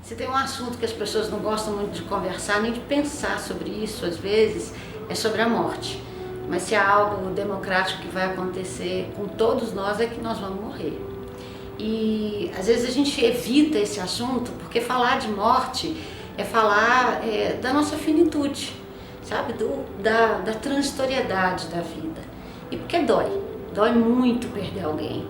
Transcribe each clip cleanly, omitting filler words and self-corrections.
Se tem um assunto que as pessoas não gostam muito de conversar, nem de pensar sobre isso, às vezes, é sobre a morte. Mas se há algo democrático que vai acontecer com todos nós, é que nós vamos morrer. E às vezes a gente evita esse assunto, porque falar de morte é falar da nossa finitude, sabe? Da transitoriedade da vida. E porque dói muito perder alguém.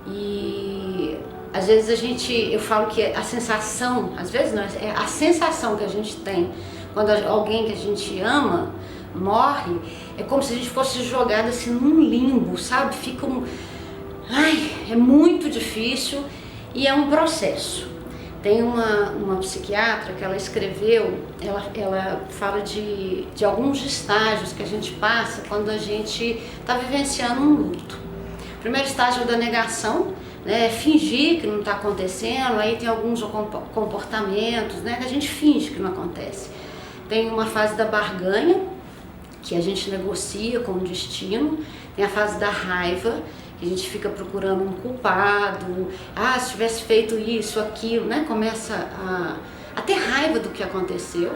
E às vezes eu falo que a sensação, às vezes não, é a sensação que a gente tem quando alguém que a gente ama morre, é como se a gente fosse jogado assim num limbo, sabe? É muito difícil e é um processo. Tem uma psiquiatra que ela escreveu, ela fala de alguns estágios que a gente passa quando a gente está vivenciando um luto. O primeiro estágio é da negação, né? Fingir que não está acontecendo, aí tem alguns comportamentos, né, que a gente finge que não acontece. Tem uma fase da barganha, que a gente negocia com o destino. Tem a fase da raiva, que a gente fica procurando um culpado. Se tivesse feito isso, aquilo, né? Começa a ter raiva do que aconteceu.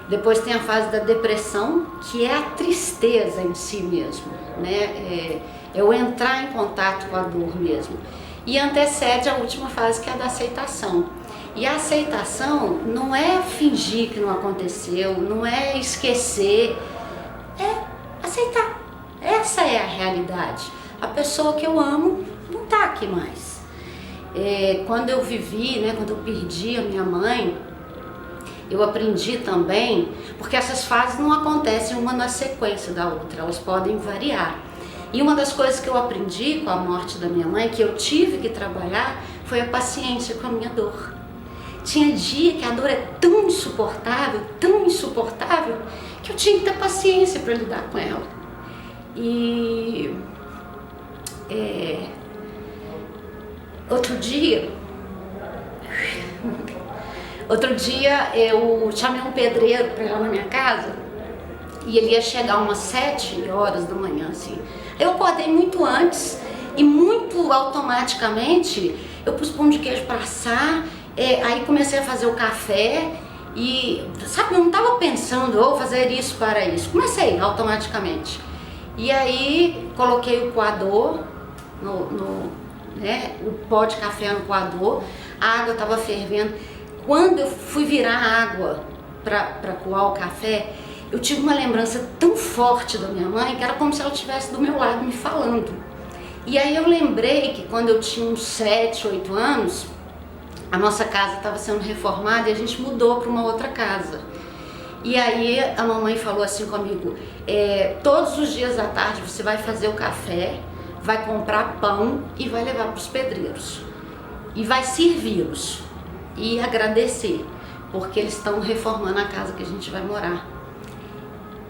Depois tem a fase da depressão, que é a tristeza em si mesmo, né? É o entrar em contato com a dor mesmo. E antecede a última fase, que é a da aceitação. E a aceitação não é fingir que não aconteceu, não é esquecer, é aceitar. Essa é a realidade. A pessoa que eu amo não está aqui mais. Quando eu vivi, né, quando eu perdi a minha mãe, eu aprendi também, porque essas fases não acontecem uma na sequência da outra, elas podem variar. E uma das coisas que eu aprendi com a morte da minha mãe, que eu tive que trabalhar, foi a paciência com a minha dor. Tinha dia que a dor é tão insuportável, que eu tinha que ter paciência para lidar com ela. E outro dia eu chamei um pedreiro para ir lá na minha casa e ele ia chegar umas 7 horas da manhã, assim. Eu acordei muito antes e muito automaticamente eu pus pão de queijo para assar, aí comecei a fazer o café e, sabe, eu não estava pensando, vou fazer isso para isso. Comecei automaticamente. E aí coloquei o coador, o pó de café no coador, a água estava fervendo. Quando eu fui virar a água para coar o café, eu tive uma lembrança tão forte da minha mãe que era como se ela estivesse do meu lado me falando. E aí eu lembrei que quando eu tinha uns 7, 8 anos, a nossa casa estava sendo reformada e a gente mudou para uma outra casa. E aí a mamãe falou assim comigo, todos os dias à tarde você vai fazer o café, vai comprar pão e vai levar para os pedreiros. E vai servi-los e agradecer, porque eles estão reformando a casa que a gente vai morar.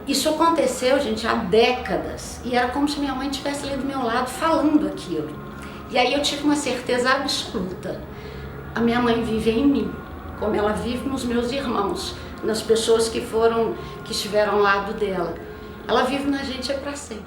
Isso aconteceu, gente, há décadas, e era como se minha mãe estivesse ali do meu lado falando aquilo. E aí eu tive uma certeza absoluta, a minha mãe vive em mim, como ela vive nos meus irmãos, nas pessoas que estiveram ao lado dela. Ela vive na gente para sempre.